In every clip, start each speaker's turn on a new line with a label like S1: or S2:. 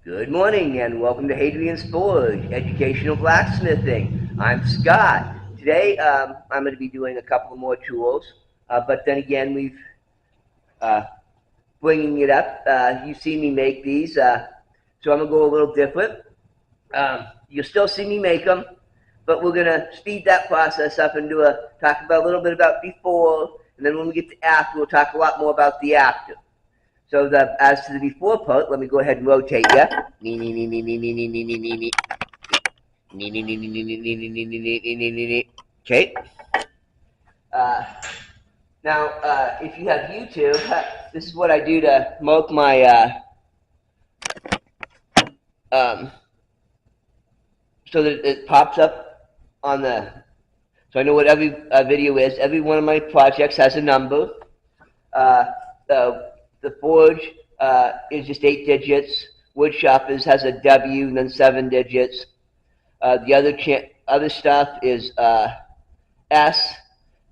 S1: Good morning and welcome to Hadrian's Forge, Educational Blacksmithing. I'm Scott. Today I'm going to be doing a couple more tools, but then again we've bringing it up. You see me make these, so I'm going to go a little different. You'll still see me make them, but we're going to speed that process up and talk about a little bit about before, and then when we get to after, we'll talk a lot more about the after. So as to the before part, let me go ahead and rotate you. Okay. Now, if you have YouTube, this is what I do to mark my so that it pops up on so I know what every video is. Every one of my projects has a number. The Forge is just 8 digits. Wood Shoppers has a W and then 7 digits. The other stuff is S,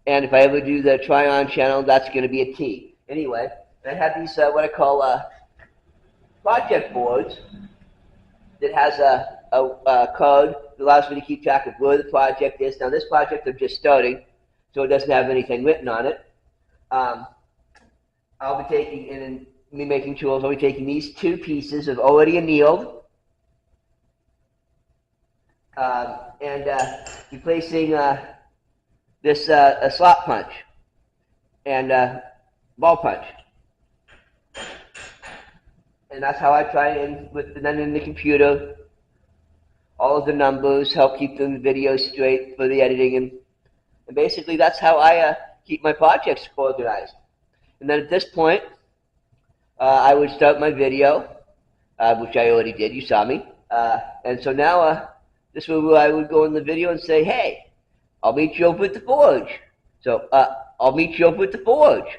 S1: and if I ever do the try-on channel, that's going to be a T. Anyway, I have these what I call project boards that has a code that allows me to keep track of where the project is. Now, this project I'm just starting, so it doesn't have anything written on it. I'll be taking, in me making tools, I'll be taking these 2 pieces of already annealed and replacing this a slot punch and ball punch. And that's how I try and then in the computer, all of the numbers help keep the video straight for the editing, and basically that's how I keep my projects organized. And then at this point, I would start my video, which I already did, you saw me. And so now, this is where I would go in the video and say, hey, I'll meet you over at the forge. So, I'll meet you over at the forge.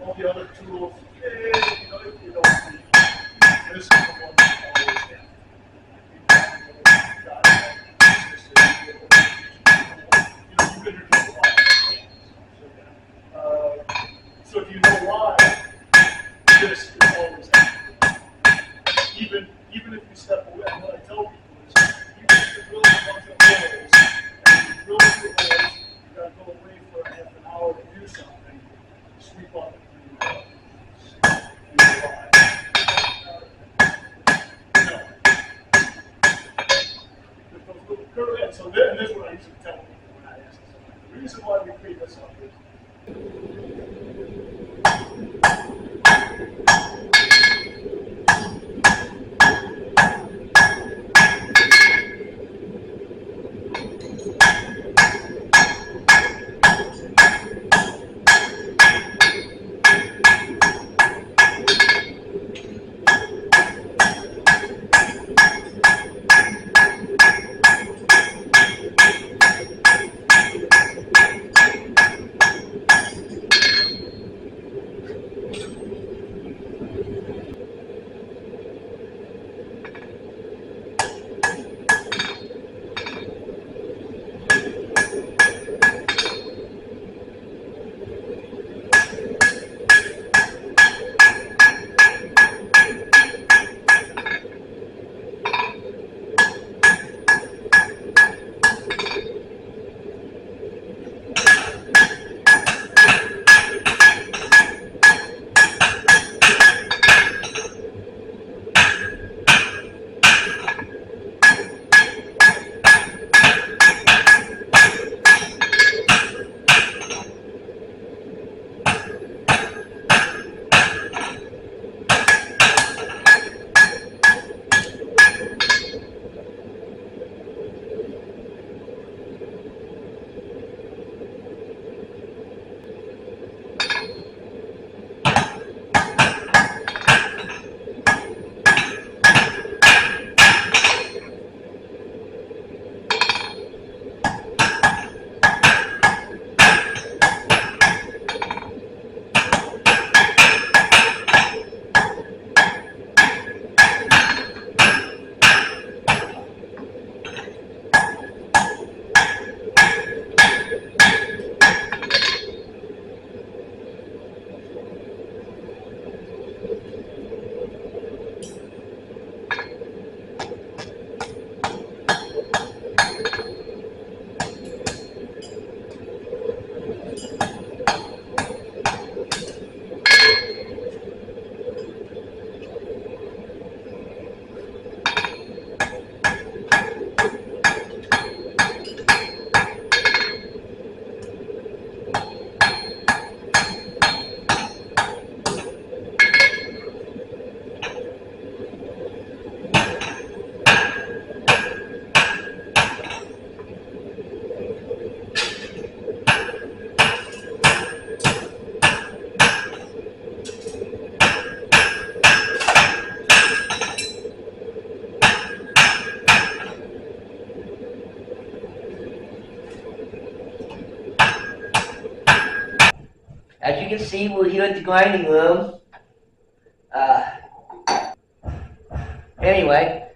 S2: All the other tools, if you don't need, this is the one you always have. You've been here for a while. So if you know why, this is always happening. Even if you step away, what I tell people is, you can drill a bunch of holes, and you drill the holes, you gotta go away for half an hour to do something, sweep up and so this is what I usually tell people when I ask them. The reason why we create this up is
S1: As you can see, we're here at the grinding room. Anyway,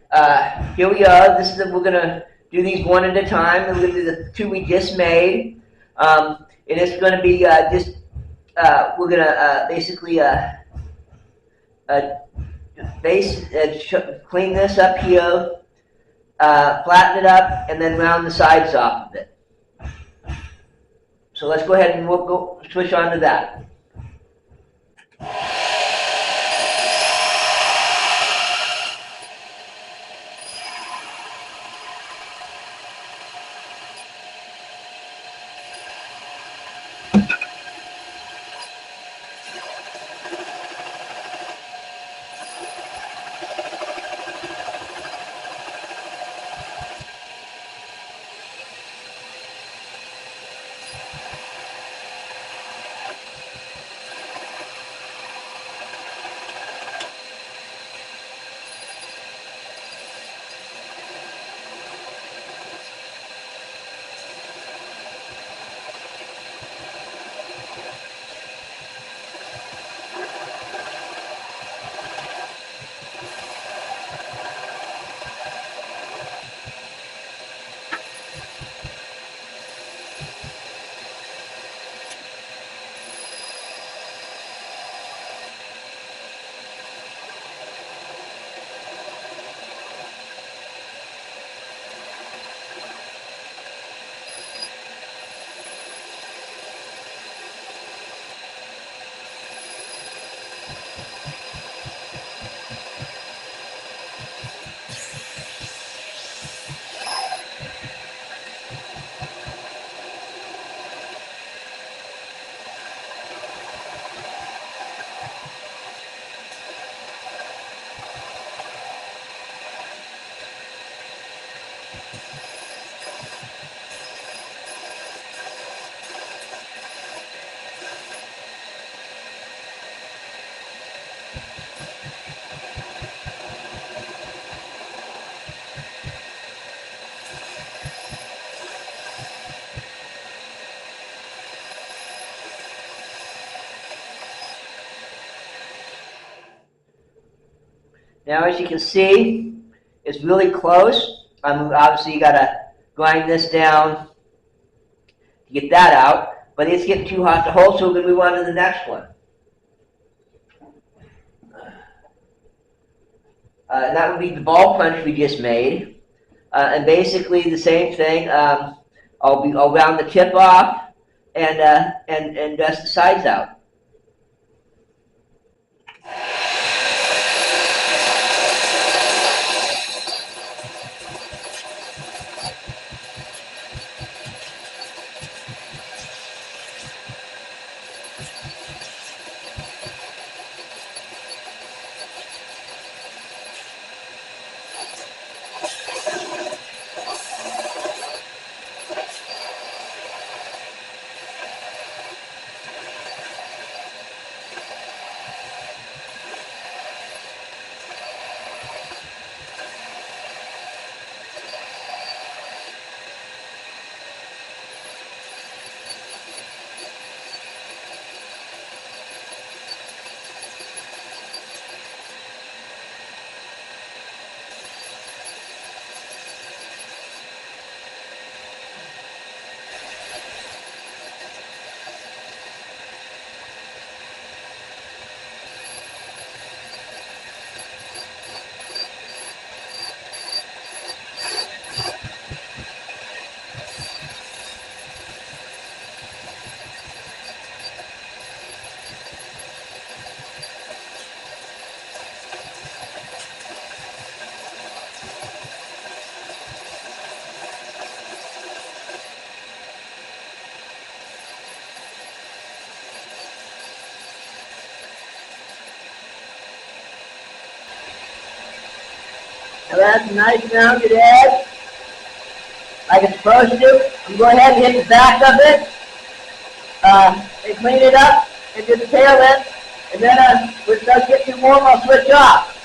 S1: here we are. We're gonna do these one at a time. And we're gonna do the two we just made. And it's gonna be we're gonna basically clean this up here, flatten it up, and then round the sides off of it. So let's go ahead and we'll go switch on to that. Now, as you can see, it's really close. Obviously, you gotta grind this down to get that out, but it's getting too hot to hold, so we're gonna move on to the next one. And that would be the ball punch we just made. And basically the same thing. I'll round the tip off and dust the sides out. Now that's a nice rounded edge, like it's supposed to. You go ahead and hit the back of it, and clean it up, and do the tail end, and then when it does get too warm, I'll switch off.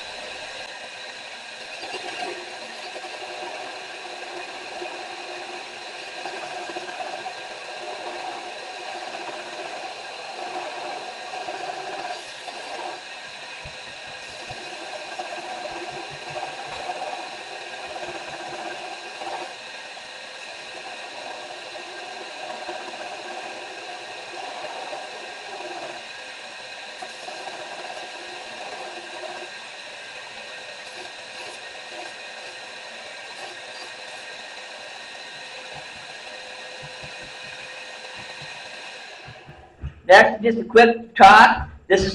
S1: Next, just a quick talk. This is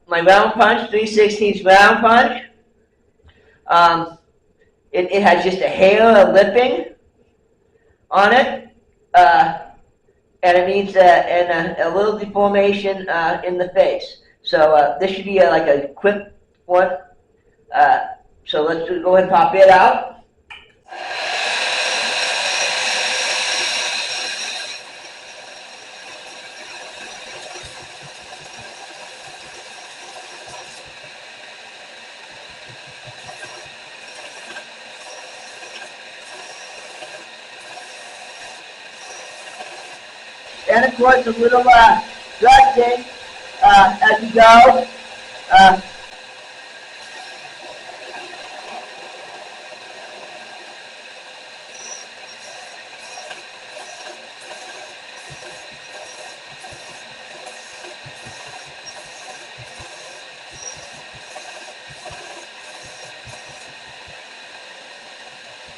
S1: my round punch, 3/16 round punch. It has just a hair of lipping on it, and it needs a little deformation in the face. So this should be like a quick one. So let's go ahead and pop it out. And of course a little dusting as you go.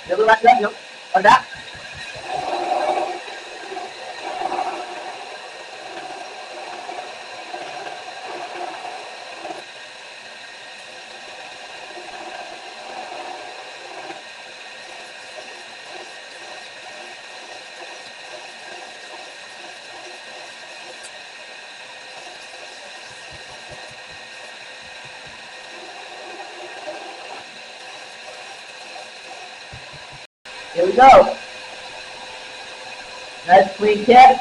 S1: Little like that, on that. Here we go. Nice clean tip.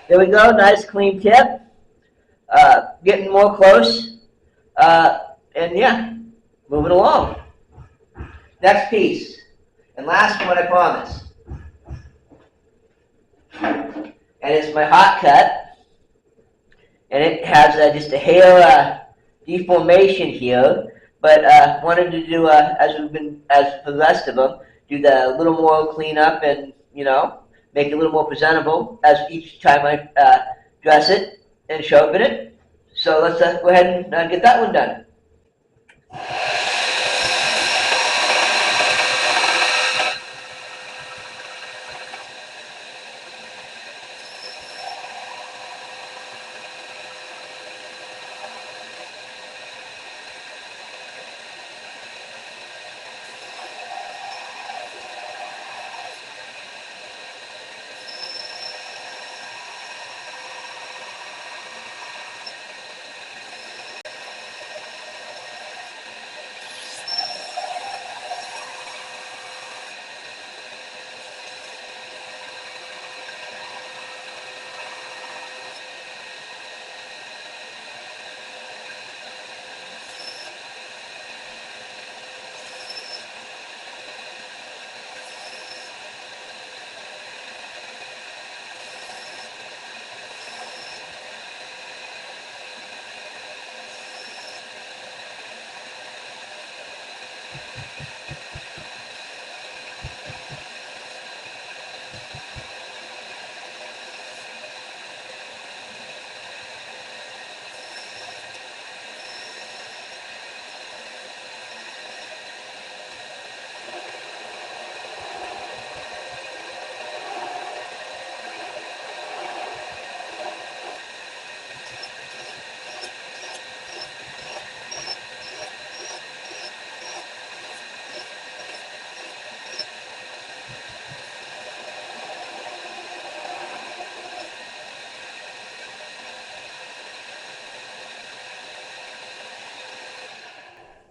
S1: There we go, nice clean tip. Getting more close. And yeah, moving along. Next piece. And last one, I promise. And it's my hot cut. And it has just a hair deformation here. But wanted to do, as for the rest of them, do the little more cleanup and, make it a little more presentable as each time I dress it and sharpen it. So let's go ahead and get that one done.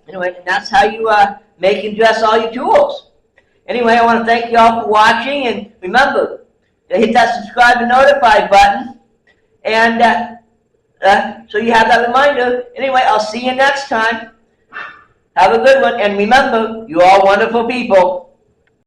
S1: Anyway, and that's how you make and dress all your tools. Anyway, I want to thank you all for watching, and remember to hit that subscribe and notify button, and so you have that reminder. Anyway, I'll see you next time. Have a good one, and remember, you're all wonderful people.